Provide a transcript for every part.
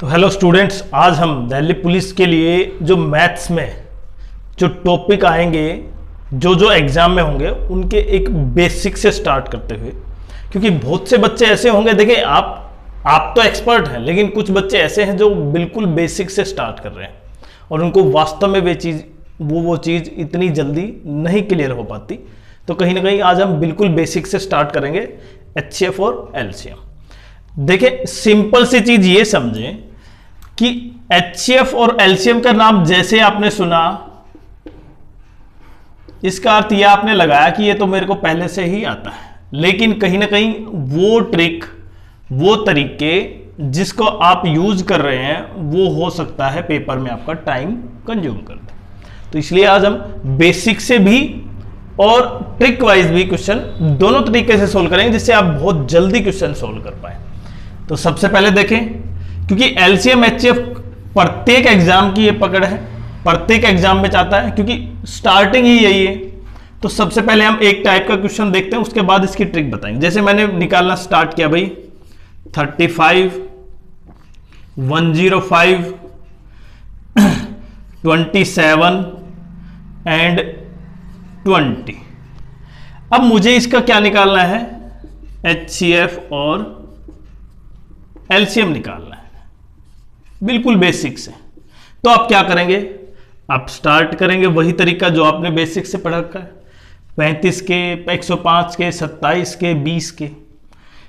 तो hello students, आज हम दिल्ली पुलिस के लिए जो मैथ्स में जो टॉपिक आएंगे जो एग्जाम में होंगे उनके एक बेसिक से स्टार्ट करते हुए, क्योंकि बहुत से बच्चे ऐसे होंगे, देखिए आप तो एक्सपर्ट हैं, लेकिन कुछ बच्चे ऐसे हैं जो बिल्कुल बेसिक से स्टार्ट कर रहे हैं और उनको वास्तव में वो चीज़ इतनी जल्दी नहीं क्लियर हो पाती। तो कहीं ना कहीं आज हम बिल्कुल बेसिक से स्टार्ट करेंगे एचसीएफ और एलसीएम। देखिए, सिंपल सी चीज ये समझें कि एचसीएफ और एलसीएम का नाम जैसे आपने सुना, इसका अर्थ यह आपने लगाया कि ये तो मेरे को पहले से ही आता है, लेकिन कहीं ना कहीं वो ट्रिक, वो तरीके जिसको आप यूज कर रहे हैं वो हो सकता है पेपर में आपका टाइम कंज्यूम कर दे। तो इसलिए आज हम बेसिक से भी और ट्रिक वाइज भी क्वेश्चन दोनों तरीके से सोल्व करेंगे, जिससे आप बहुत जल्दी क्वेश्चन सोल्व कर पाए। तो सबसे पहले देखें, क्योंकि एलसीएम एचसीएफ प्रत्येक एग्जाम की ये पकड़ है, प्रत्येक एग्जाम में चाहता है, क्योंकि स्टार्टिंग ही यही है। तो सबसे पहले हम एक टाइप का क्वेश्चन देखते हैं, उसके बाद इसकी ट्रिक बताएंगे। जैसे मैंने निकालना स्टार्ट किया भाई, 35, 105, 27 एंड 20। अब मुझे इसका क्या निकालना है, एचसीएफ और एलसीएम निकालना है, बिल्कुल बेसिक से। तो आप क्या करेंगे, आप स्टार्ट करेंगे वही तरीका जो आपने बेसिक से पढ़ा रखा है, 35 के, 105 के, 27 के, 20 के।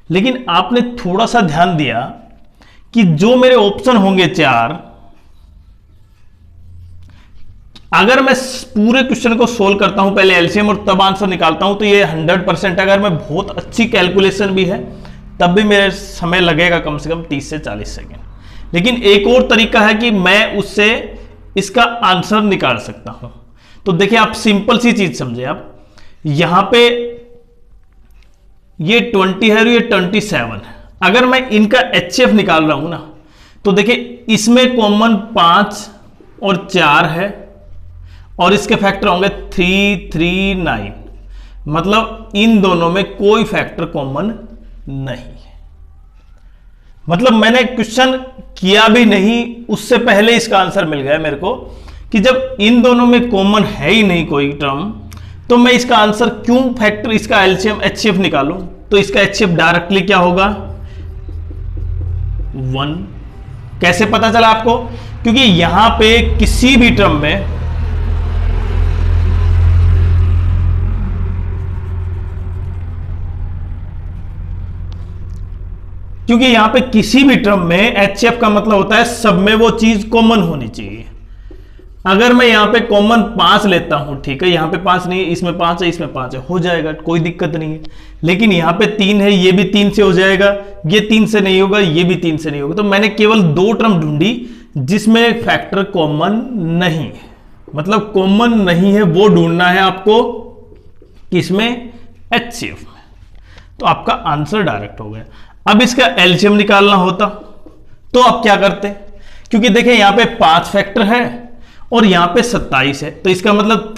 लेकिन आपने थोड़ा सा ध्यान दिया कि जो मेरे ऑप्शन होंगे 4, अगर मैं पूरे क्वेश्चन को सोल्व करता हूं पहले एलसीएम और तब आंसर निकालता हूं, तो ये 100%, अगर मैं बहुत अच्छी कैलकुलेशन भी है तब भी मेरे समय लगेगा कम से कम 30 से 40 सेकेंड। लेकिन एक और तरीका है कि मैं उससे इसका आंसर निकाल सकता हूं। तो देखिए, आप सिंपल सी चीज समझे, आप यहां पे ये 20 है और ये 27 है। अगर मैं इनका एचसीएफ निकाल रहा हूं ना, तो देखिए इसमें कॉमन 5 और 4 है और इसके फैक्टर होंगे 3, 3, 9। मतलब इन दोनों में कोई फैक्टर कॉमन नहीं है। मतलब मैंने क्वेश्चन किया भी नहीं, उससे पहले इसका आंसर मिल गया मेरे को, कि जब इन दोनों में कॉमन है ही नहीं कोई टर्म, तो मैं इसका आंसर क्यों फैक्टर, इसका एलसीएम एचसीएफ निकालूं। तो इसका एचसीएफ डायरेक्टली क्या होगा, 1। कैसे पता चला आपको, क्योंकि यहां पे किसी भी टर्म में एचसीएफ का मतलब होता है सब में वो चीज कॉमन होनी चाहिए। अगर मैं यहां पे कॉमन 5 लेता हूं, ठीक है, यहां पे 5 नहीं, इसमें 5 है, इसमें 5 है, हो जाएगा, कोई दिक्कत नहीं है। लेकिन यहां पे 3 है, ये भी 3 से हो जाएगा, ये 3 से नहीं होगा, ये भी 3 से नहीं होगा। तो मैंने केवल 2 टर्म ढूंढी जिसमें फैक्टर कॉमन नहीं है, मतलब कॉमन नहीं है वो ढूंढना है आपको, किसमें, एचसीएफ में। तो आपका आंसर डायरेक्ट हो गया। अब इसका एलसीएम निकालना होता तो आप क्या करते, क्योंकि देखिए यहां पे 5 फैक्टर है और यहां पे 27 है, तो इसका मतलब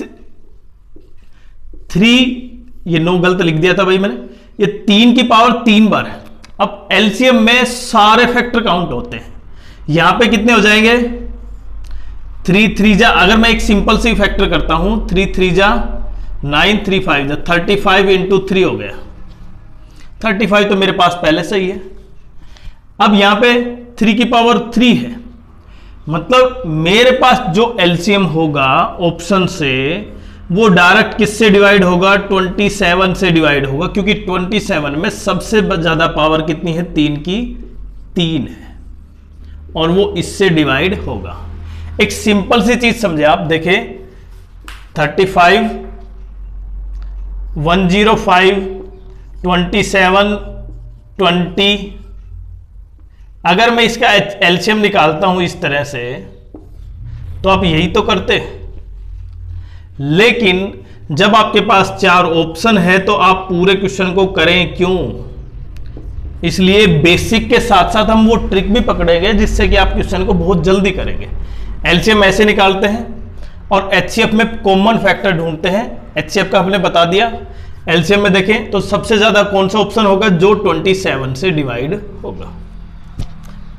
3, ये 9 गलत लिख दिया था भाई मैंने, ये 3 की पावर 3 बार है। अब एलसीएम में सारे फैक्टर काउंट होते हैं, यहां पे कितने हो जाएंगे, 3 3 जा, अगर मैं एक सिंपल सी फैक्टर करता हूं, 3 3 जा 9, 3 5 जा 35 इंटू 3 हो गया, 35 तो मेरे पास पहले से ही है। अब यहां पे 3 की पावर 3 है, मतलब मेरे पास जो एलसीएम होगा ऑप्शन से, वो डायरेक्ट किससे डिवाइड होगा, 27 से डिवाइड होगा, क्योंकि 27 में सबसे ज्यादा पावर कितनी है, 3 की 3 है, और वो इससे डिवाइड होगा। एक सिंपल सी चीज समझे आप, देखें 35, 105, 27, 20। अगर मैं इसका एलसीएम निकालता हूं इस तरह से, तो आप यही तो करते। लेकिन जब आपके पास 4 ऑप्शन है तो आप पूरे क्वेश्चन को करें क्यों, इसलिए बेसिक के साथ साथ हम वो ट्रिक भी पकड़ेंगे जिससे कि आप क्वेश्चन को बहुत जल्दी करेंगे। एलसीएम ऐसे निकालते हैं और एचसीएफ में कॉमन फैक्टर ढूंढते हैं। एचसीएफ का हमने बता दिया, एलसीएम में देखें तो सबसे ज्यादा कौन सा ऑप्शन होगा, जो 27 से डिवाइड होगा।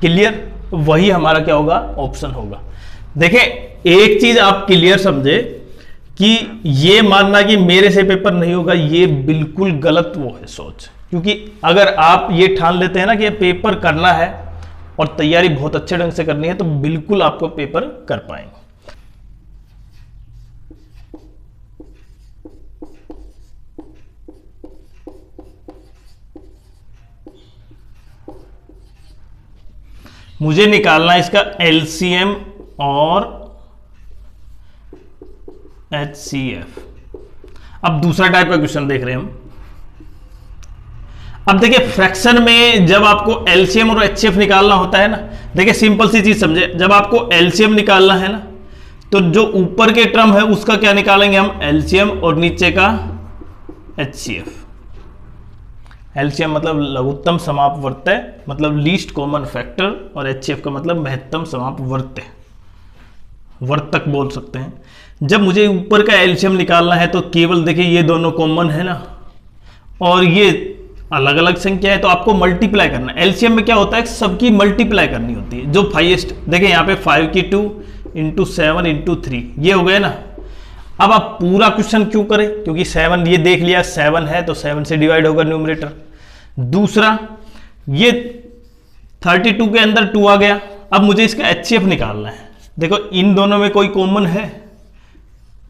क्लियर। वही हमारा क्या होगा, ऑप्शन होगा। देखें, एक चीज आप क्लियर समझे कि ये मानना कि मेरे से पेपर नहीं होगा, ये बिल्कुल गलत वो है सोच। क्योंकि अगर आप ये ठान लेते हैं ना कि ये पेपर करना है और तैयारी बहुत अच्छे ढंग से करनी है, तो बिल्कुल आपको पेपर कर पाएंगे। मुझे निकालना है इसका एलसीएम और एचसीएफ। अब दूसरा टाइप का क्वेश्चन देख रहे हैं हम। अब देखिए, फ्रैक्शन में जब आपको एलसीएम और एचसीएफ निकालना होता है ना, देखिए सिंपल सी चीज समझे, जब आपको एलसीएम निकालना है ना, तो जो ऊपर के टर्म है उसका क्या निकालेंगे हम, एलसीएम, और नीचे का एचसीएफ। एलसीएम मतलब लघुत्तम समापवर्त्य, मतलब लीस्ट कॉमन फैक्टर, और एचसीएफ का मतलब महत्तम समापवर्त्य, वर्तक बोल सकते हैं। जब मुझे ऊपर का एलसीएम निकालना है तो केवल देखिए ये दोनों कॉमन है ना, और ये अलग अलग संख्या है, तो आपको मल्टीप्लाई करना है। एलसीएम में क्या होता है, सबकी मल्टीप्लाई करनी होती है। जो हाईएस्ट, देखिए यहाँ पे 5 की 2 इंटू 7 इंटू 3, ये हो गए ना। अब आप पूरा क्वेश्चन क्यों करें, क्योंकि 7 ये देख लिया 7 है तो 7 से डिवाइड होगा न्यूमरेटर। दूसरा, ये 32 के अंदर 2 आ गया। अब मुझे इसका एचसीएफ निकालना है। देखो इन दोनों में कोई कॉमन है,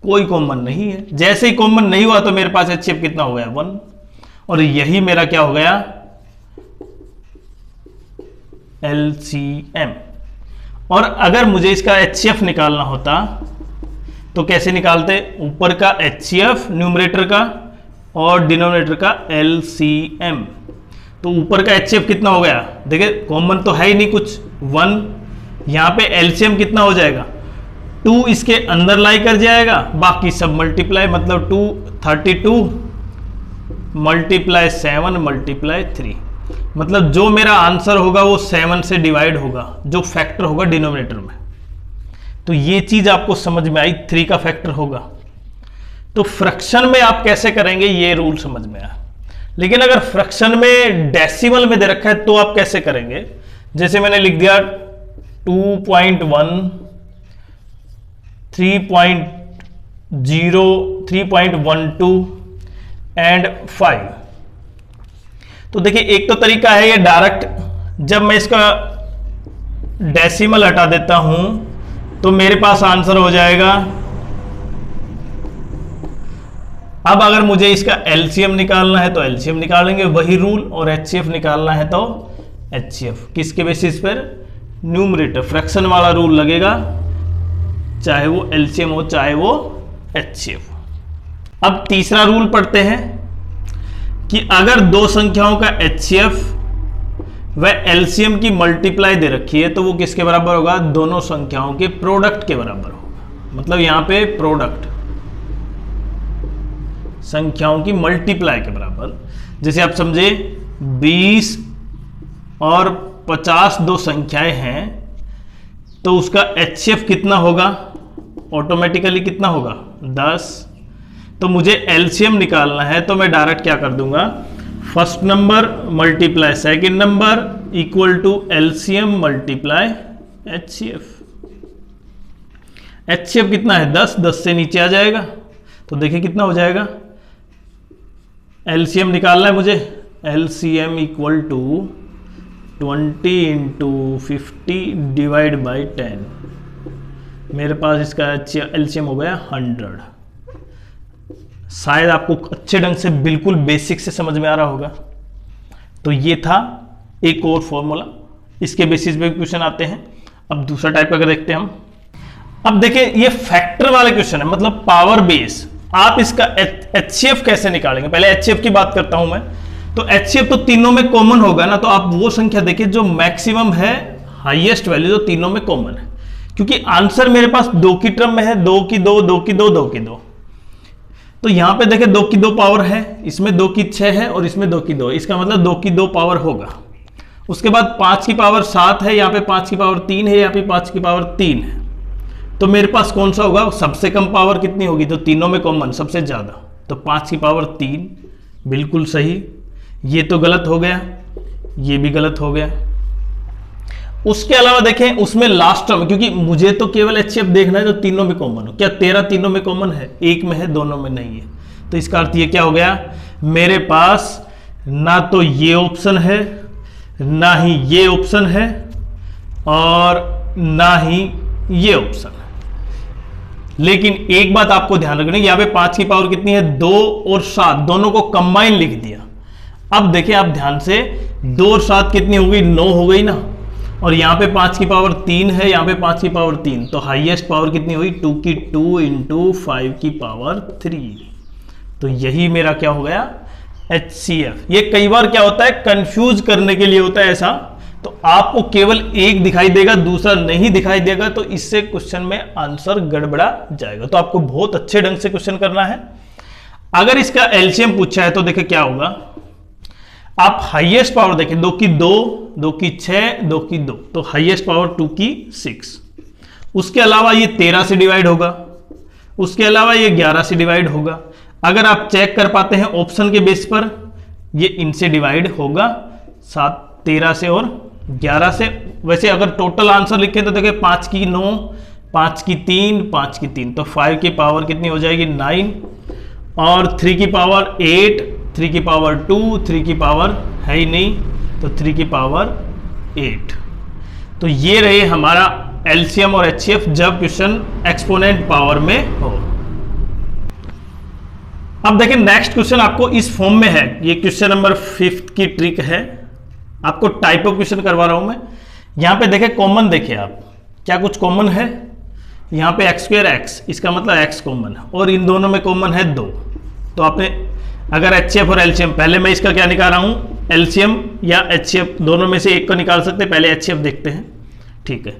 कोई कॉमन नहीं है। जैसे ही कॉमन नहीं हुआ तो मेरे पास एचसीएफ कितना हो गया, 1, और यही मेरा क्या हो गया, एलसीएम। और अगर मुझे इसका एचसीएफ निकालना होता तो कैसे निकालते, ऊपर का एचसीएफ न्यूमरेटर का और डिनोमिनेटर का एलसीएम। तो ऊपर का एचसीएफ कितना हो गया, देखिए कॉमन तो है ही नहीं कुछ, 1। यहां पे एलसीएम कितना हो जाएगा, 2 इसके अंदर लाई कर जाएगा, बाकी सब मल्टीप्लाई, मतलब 32 मल्टीप्लाई 7 मल्टीप्लाई 3, मतलब जो मेरा आंसर होगा वो 7 से डिवाइड होगा, जो फैक्टर होगा डिनोमिनेटर में। तो ये चीज आपको समझ में आई, 3 का फैक्टर होगा। तो फ्रैक्शन में आप कैसे करेंगे ये रूल समझ में आया। लेकिन अगर फ्रैक्शन में डेसिमल में दे रखा है तो आप कैसे करेंगे, जैसे मैंने लिख दिया 2.1 3.0 3.12 एंड 5। तो देखिए एक तो तरीका है ये डायरेक्ट, जब मैं इसका डेसिमल हटा देता हूं तो मेरे पास आंसर हो जाएगा। अब अगर मुझे इसका एलसीएम निकालना है तो एलसीएम निकालेंगे, वही रूल, और एचसीएफ निकालना है तो एचसीएफ। किसके बेसिस पर, न्यूमरेटर, फ्रैक्शन वाला रूल लगेगा, चाहे वो एलसीएम हो चाहे वो एचसीएफ। अब तीसरा रूल पढ़ते हैं कि अगर दो संख्याओं का एचसीएफ व एलसीएम की मल्टीप्लाई दे रखी है तो वो किसके बराबर होगा, दोनों संख्याओं के प्रोडक्ट के बराबर होगा। मतलब यहां पे प्रोडक्ट संख्याओं की मल्टीप्लाई के बराबर। जैसे आप समझे 20 और 50 दो संख्याएं हैं, तो उसका एचसीएफ कितना होगा, ऑटोमेटिकली कितना होगा, 10। तो मुझे एलसीएम निकालना है तो मैं डायरेक्ट क्या कर दूंगा, first number multiply second number equal to LCM multiply HCF. HCF कितना है, 10 से नीचे आ जाएगा। तो देखिए कितना हो जाएगा, एलसीएम निकालना है मुझे, LCM equal to 20 into 50 divide by 10। मेरे पास इसका एलसीएम हो गया 100। शायद आपको अच्छे ढंग से बिल्कुल बेसिक से समझ में आ रहा होगा। तो ये था एक और फॉर्मूला, इसके बेसिस पे क्वेश्चन आते हैं। अब दूसरा टाइप का देखते हैं हम। अब देखिए ये फैक्टर वाले क्वेश्चन है, मतलब पावर बेस। आप इसका एचसीएफ कैसे निकालेंगे, पहले एचसीएफ की बात करता हूं मैं। तो एचसीएफ तो तीनों में कॉमन होगा ना, तो आप वो संख्या देखिए जो मैक्सिमम है, हाईएस्ट वैल्यू जो तीनों में कॉमन है। क्योंकि आंसर मेरे पास 2 की टर्म में है, 2 की 2 2 की 2 2 की 2। तो यहां पे देखिए 2 की 2 पावर है, इसमें 2 की 6 है और इसमें 2 की 2, इसका मतलब 2 की 2 पावर होगा। उसके बाद 5 की पावर 7 है, यहाँ पे 5 की पावर 3 है, यहाँ पे 5 की पावर 3 है। तो मेरे पास कौन सा होगा, सबसे कम पावर कितनी होगी, तो तीनों में कॉमन सबसे ज्यादा, तो 5 की पावर 3, बिल्कुल सही। ये तो गलत हो गया, ये भी गलत हो गया। उसके अलावा देखें उसमें लास्ट टर्म, क्योंकि मुझे तो केवल HCF देखना है जो तीनों में कॉमन हो। क्या 13 तीनों में कॉमन है? एक में है, दोनों में नहीं है। तो इसका अर्थ ये क्या हो गया, मेरे पास ना तो ये ऑप्शन है, ना ही ये ऑप्शन है, और ना ही ये ऑप्शन है। लेकिन एक बात आपको ध्यान रखनी, यहां पे 5 की पावर कितनी है, 2 और 7 दोनों को कंबाइन लिख दिया। अब देखिए आप ध्यान से, 2 और 7 कितनी हो गई, 9 हो गई ना, और यहां पे 5 की पावर 3 है, यहां पे 5 की पावर 3, तो हाईएस्ट पावर कितनी हुई, 2 की 2 इंटू 5 की पावर 3। तो यही मेरा क्या हो गया, HCF। ये कई बार क्या होता है, कंफ्यूज करने के लिए होता है ऐसा, तो आपको केवल एक दिखाई देगा, दूसरा नहीं दिखाई देगा, तो इससे क्वेश्चन में आंसर गड़बड़ा जाएगा। तो आपको बहुत अच्छे ढंग से क्वेश्चन करना है। अगर इसका एलसीएम पूछा है तो देखिए क्या होगा, आप हाईएस्ट पावर देखें, 2 की 2, 2 की 6, 2 की 2, तो हाईएस्ट पावर 2 की 6। उसके अलावा ये 13 से डिवाइड होगा, उसके अलावा ये 11 से डिवाइड होगा। अगर आप चेक कर पाते हैं ऑप्शन के बेस पर, ये इनसे डिवाइड होगा, 7 13 से और 11 से। वैसे अगर टोटल आंसर लिखें तो देखिए 5 की 9, 5 की 3, 5 की 3, तो 5 की पावर कितनी हो जाएगी, 9, और 3 की पावर 8, 3 की पावर 2, 3 की पावर है ही नहीं, तो 3 की पावर 8। तो ये रहे हमारा एलसीएम और एचसीएफ जब क्वेश्चन एक्सपोनेंट पावर में हो। अब देखिए नेक्स्ट क्वेश्चन आपको इस फॉर्म में है, ये क्वेश्चन नंबर 5 की ट्रिक है। आपको टाइप ऑफ क्वेश्चन करवा रहा हूं मैं। यहां पे देखें कॉमन, देखिए आप क्या कुछ कॉमन है, यहां पे x² x, इसका मतलब x कॉमन है, और इन दोनों में कॉमन है 2। तो आपने अगर HCF और LCM, पहले मैं इसका क्या निकाल रहा हूं, LCM या HCF दोनों में से एक को निकाल सकते हैं, पहले HCF देखते हैं। ठीक है,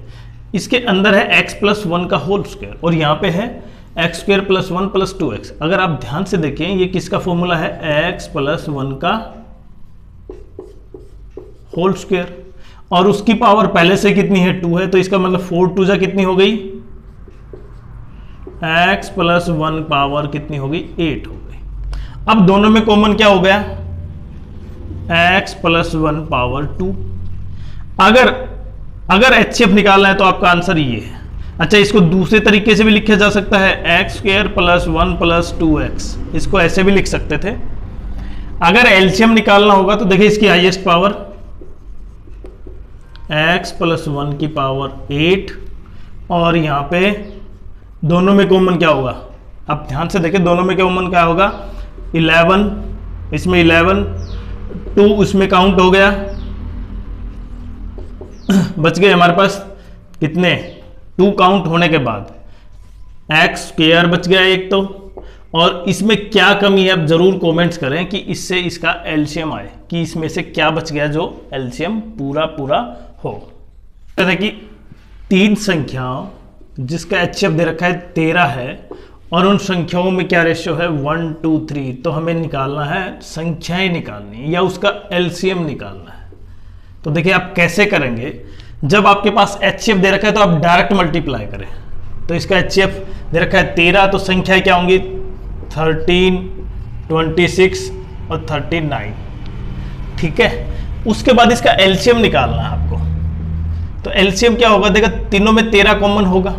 इसके अंदर है x+1 का होल स्क्वायर, और यहां पे है x² + 1 + 2x। अगर आप ध्यान से देखें ये किसका फॉर्मूला है, x+1 का होल स्क्वायर, और उसकी पावर पहले से कितनी है, 2 है, तो इसका मतलब 4 2 जा कितनी हो गई, x+1 पावर कितनी हो गई, 8 हो गई। अब दोनों में कॉमन क्या हो गया, x+1 पावर 2। अगर HCF निकालना है तो आपका आंसर ये है। अच्छा, इसको दूसरे तरीके से भी लिखा जा सकता है, x² + 1 + 2x, इसको ऐसे भी लिख सकते थे। अगर एलसीएम निकालना होगा तो देखिए इसकी हाईएस्ट पावर x+1 की पावर 8, और यहां पे दोनों में कॉमन क्या होगा, आप ध्यान से देखें दोनों में कॉमन क्या होगा, 11, इसमें 11, 2 उसमें काउंट हो गया, बच गए हमारे पास कितने, 2 काउंट होने के बाद x² बच गया एक तो। और इसमें क्या कमी है, आप जरूर कमेंट्स करें कि इससे इसका एलसीएम आए, कि इसमें से क्या बच गया जो एलसीएम पूरा हो। जैसे कि 3 संख्याओं जिसका HCF दे रखा है 13 है, और उन संख्याओं में क्या रेशियो है, 1 2 3, तो हमें निकालना है, संख्याएं निकालनी है या उसका एलसीएम निकालना है। तो देखिए आप कैसे करेंगे, जब आपके पास HCF दे रखा है तो आप डायरेक्ट मल्टीप्लाई करें। तो इसका HCF दे रखा है 13, तो संख्याएं क्या होंगी, 13, 26 और 39। ठीक है, उसके बाद इसका एलसीएम निकालना है आपको। तो एलसीएम क्या होगा, देखा तीनों में 13 कॉमन होगा,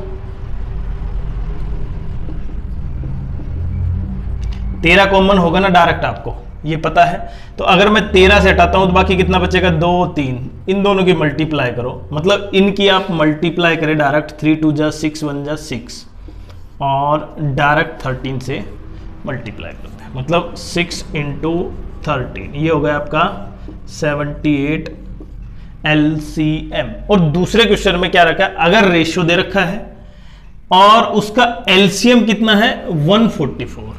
13 कॉमन होगा ना डायरेक्ट, आपको ये पता है। तो अगर मैं 13 से हटाता हूं तो बाकी कितना बचेगा, 2 3, इन दोनों की मल्टीप्लाई करो, मतलब इनकी आप मल्टीप्लाई करें डायरेक्ट, 3 2 जा 6, 1 जा 6, और डायरेक्ट 13 से मल्टीप्लाई करते हैं, मतलब 6 × 13, ये हो गया आपका 78 LCM। और दूसरे क्वेश्चन में क्या रखा है, अगर रेशियो दे रखा है और उसका एलसीएम कितना है, 144,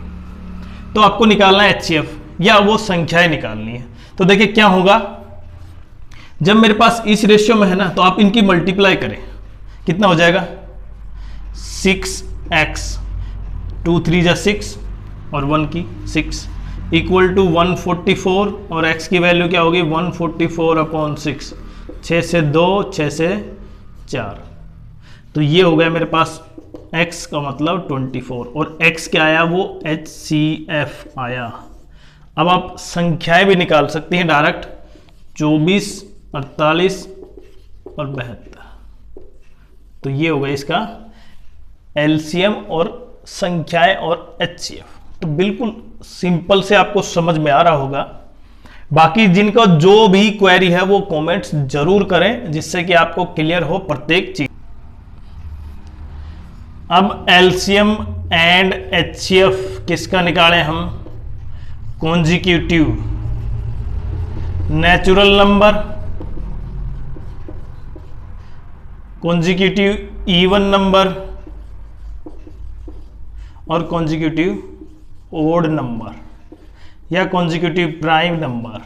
तो आपको निकालना है HCF या वो संख्याएं निकालनी है। तो देखिए क्या होगा, जब मेरे पास इस रेशियो में है ना, तो आप इनकी मल्टीप्लाई करें, कितना हो जाएगा, 6x, 2 3 जा 6 और 1 की 6 इक्वल टू 144, और x की वैल्यू क्या होगी, 144/6, 6 से 2, 6 से 4, तो ये हो गया मेरे पास x का मतलब 24, और x क्या आया, वो HCF आया। अब आप संख्याएं भी निकाल सकते हैं डायरेक्ट, 24, 48, और 72। तो ये होगा इसका एलसीएम और संख्याएं और एचसीएफ। तो बिल्कुल सिंपल से आपको समझ में आ रहा होगा। बाकी जिनका जो भी क्वेरी है वो कमेंट्स जरूर करें, जिससे कि आपको क्लियर हो प्रत्येक चीज। अब एलसीएम एंड एचसीएफ किसका निकालें हम? Consecutive natural number, consecutive even number और कॉन्जिक्यूटिव ओड नंबर या कॉन्जिक्यूटिव प्राइम नंबर।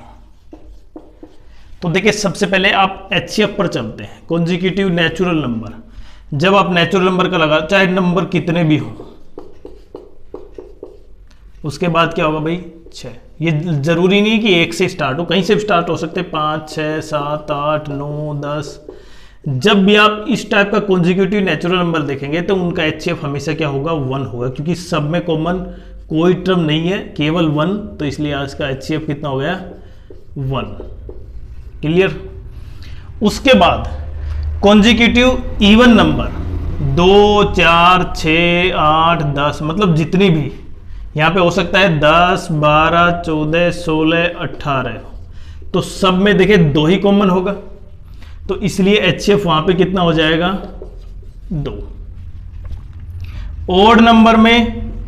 तो देखिए सबसे पहले आप एचसीएफ पर चलते हैं, कॉन्जिक्यूटिव नेचुरल नंबर। जब आप नेचुरल नंबर का लगा, चाहे नंबर कितने भी हो, उसके बाद क्या होगा भाई? 6। ये जरूरी नहीं कि 1 से स्टार्ट हो, कहीं से भी स्टार्ट हो सकते हैं, 5, 6, 7, 8, 9, 10। जब भी आप इस टाइप का कॉन्जिक्यूटिव नेचुरल नंबर देखेंगे तो उनका एचसीएफ हमेशा क्या होगा? 1 होगा, क्योंकि सब में कॉमन कोई टर्म नहीं है, केवल 1। तो इसलिए आज का एचसीएफ कितना हो गया? 1। क्लियर? उसके बाद कॉन्जिक्यूटिव इवन नंबर 2, 4, 6, 8, 10, मतलब जितनी भी यहाँ पे हो सकता है 10, 12, 14, 16, 18। तो सब में देखिए 2 ही कॉमन होगा, तो इसलिए एचसीएफ वहां पे कितना हो जाएगा? 2। ओड नंबर में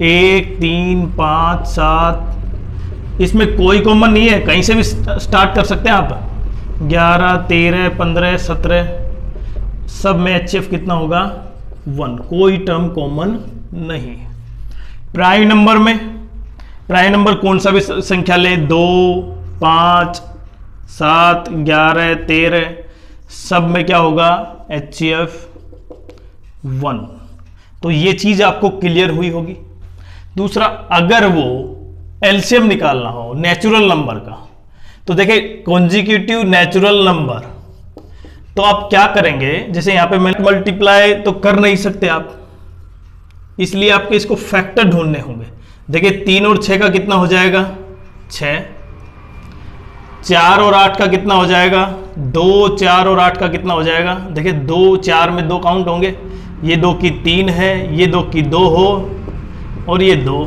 1, 3, 5, 7, इसमें कोई कॉमन नहीं है, कहीं से भी स्टार्ट कर सकते हैं आप। 11, 13, 15, 17, सब में एचसीएफ कितना होगा? 1। कोई टर्म कॉमन नहीं। प्राइम नंबर में, प्राइम नंबर कौन सा भी संख्या ले, 2, 5, 7, 11, 13, सब में क्या होगा? एचसीएफ 1। तो ये चीज आपको क्लियर हुई होगी। दूसरा, अगर वो एलसीएम निकालना हो नेचुरल नंबर का, तो देखिए कॉन्जिक्यूटिव नेचुरल नंबर, तो आप क्या करेंगे? जैसे यहां पे मल्टीप्लाई तो कर नहीं सकते आप, इसलिए आपको इसको फैक्टर ढूंढने होंगे। देखिए 3 और 6 का कितना हो जाएगा? 6। 4 और 8 का कितना हो जाएगा? 2, 4 और 8 का कितना हो जाएगा? देखिए 2, 4 में 2 काउंट होंगे, ये 2 की 3 है, ये 2 की 2 हो और ये 2,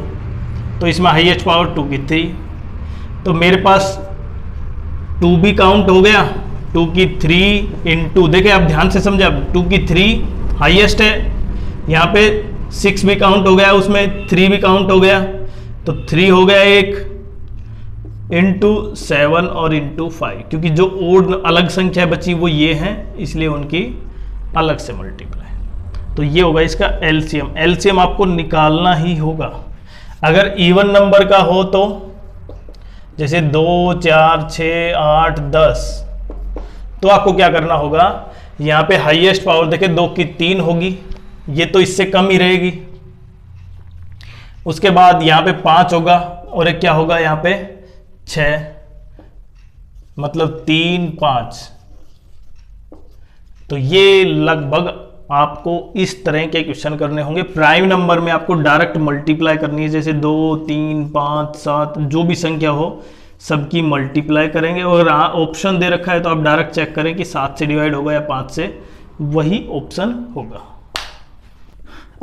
तो इसमें हाईएस्ट पावर 2 की 3। तो मेरे पास 2 भी काउंट हो गया, 2 की 3 इंटू, देखिए आप ध्यान से समझे, 2 की 3 हाईएस्ट है, यहाँ पे 6 भी काउंट हो गया, उसमें 3 भी काउंट हो गया, तो 3 हो गया 1 इंटू 7 और इंटू 5, क्योंकि जो ओड अलग संख्या बची वो ये हैं, इसलिए उनकी अलग से मल्टीप्लाई। तो ये होगा इसका एलसीएम। एलसीएम आपको निकालना ही होगा। अगर इवन नंबर का हो तो जैसे 2, 4, 6, 8, 10, तो आपको क्या करना होगा? यहाँ पे हाईएस्ट पावर देखिए 2 की 3 होगी, ये तो इससे कम ही रहेगी। उसके बाद यहाँ पे 5 होगा और एक क्या होगा यहाँ पे 6, मतलब 3, 5। तो ये लगभग आपको इस तरह के क्वेश्चन करने होंगे। प्राइम नंबर में आपको डायरेक्ट मल्टीप्लाई करनी है, जैसे 2, 3, 5, 7 जो भी संख्या हो सबकी मल्टीप्लाई करेंगे। और ऑप्शन दे रखा है तो आप डायरेक्ट चेक करें कि 7 से डिवाइड होगा या 5 से, वही ऑप्शन होगा।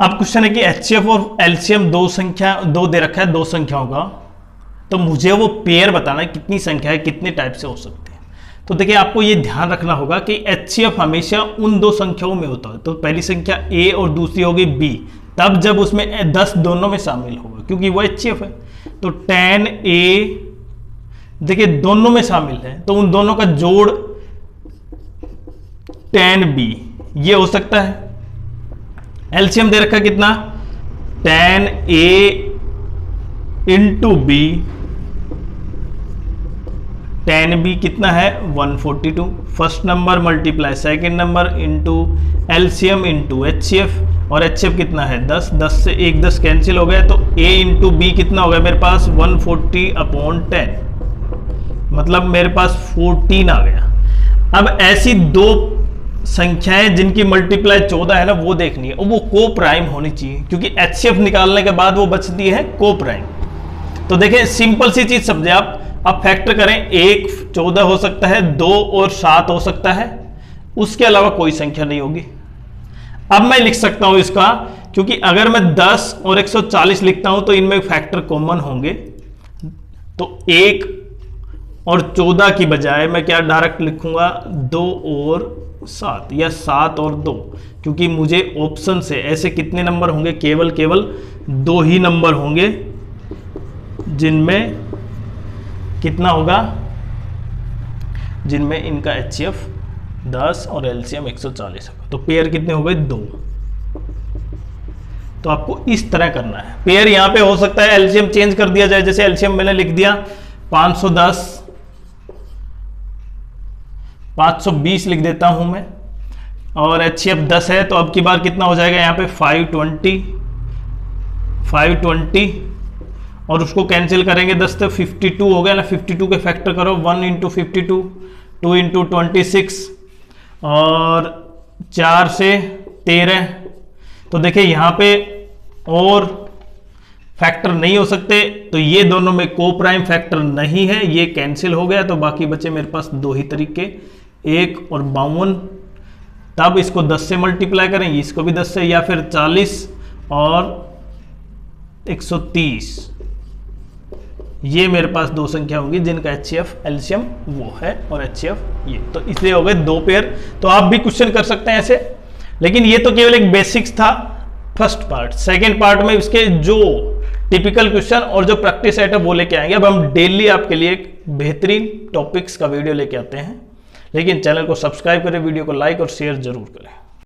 अब क्वेश्चन है कि एचसीएफ और एलसीएम दो दे रखा है, 2 संख्याओं का, तो मुझे वो पेयर बताना है कितनी संख्या है, कितने टाइप से हो सकते हैं। तो देखिए आपको ये ध्यान रखना होगा कि एचसीएफ हमेशा उन 2 संख्याओं में होता है। तो पहली संख्या ए और दूसरी होगी बी, तब जब उसमें 10 दोनों में शामिल होगा, क्योंकि वो एचसीएफ है। तो 10A देखिए दोनों में शामिल है, तो उन दोनों का जोड़ 10B ये हो सकता है। एलसीएम दे रखा कितना? 10A इंटू बी, 10B कितना है? 142। First number multiply second number into LCM into HCF, और एचसीएफ कितना है? 10। 10 से 1 10 कैंसिल हो गया, तो A इंटू बी कितना हो गया मेरे पास? 140/10, मतलब मेरे पास 14 आ गया। अब ऐसी 2 संख्याएं जिनकी मल्टीप्लाई 14 है ना, वो देखनी है, और वो को प्राइम होनी चाहिए, क्योंकि एचसीएफ निकालने के बाद वो बचती है को प्राइम। तो देखिए सिंपल सी चीज समझे आप फैक्टर करें, 1 14 हो सकता है, 2 और 7 हो सकता है, उसके अलावा कोई संख्या नहीं होगी। अब मैं लिख सकता हूं इसका, क्योंकि अगर मैं 10 और 140 लिखता हूं तो इनमें फैक्टर कॉमन होंगे, तो 1 और 14 की बजाय मैं क्या डायरेक्ट लिखूंगा 2 और 7 या 7 और 2, क्योंकि मुझे ऑप्शन से ऐसे कितने नंबर होंगे, केवल 2 ही नंबर होंगे जिनमें कितना होगा, जिनमें इनका HCF 10 और LCM 140 होगा। तो पेयर कितने हो गए 2। तो आपको इस तरह करना है। पेयर यहां पे हो सकता है LCM चेंज कर दिया जाए, जैसे LCM मैंने लिख दिया 510, 520 लिख देता हूं मैं, और HCF 10 है तो अब की बार कितना हो जाएगा यहाँ पे 520 और उसको कैंसिल करेंगे 10 से 52 हो गया ना। 52 के फैक्टर करो, 1 इंटू 52, 2 इंटू 26 और 4 से 13। तो देखिए यहाँ पे और फैक्टर नहीं हो सकते, तो ये दोनों में को प्राइम फैक्टर नहीं है, ये कैंसिल हो गया। तो बाकी बचे मेरे पास 2 ही तरीके, 1 और 52। तब इसको 10 से मल्टीप्लाई करेंगे, इसको भी 10 से, या फिर 40 और 130। ये मेरे पास 2 संख्या होंगी जिनका HCF LCM वो है और HCF ये, तो इसलिए हो गए 2 पेयर। तो आप भी क्वेश्चन कर सकते हैं ऐसे, लेकिन ये तो केवल एक बेसिक्स था फर्स्ट पार्ट। सेकेंड पार्ट में इसके जो टिपिकल क्वेश्चन और जो प्रैक्टिस सेट है वो लेके आएंगे। अब हम डेली आपके लिए एक बेहतरीन टॉपिक्स का वीडियो लेके आते हैं, लेकिन चैनल को सब्सक्राइब करें, वीडियो को लाइक और शेयर जरूर करें।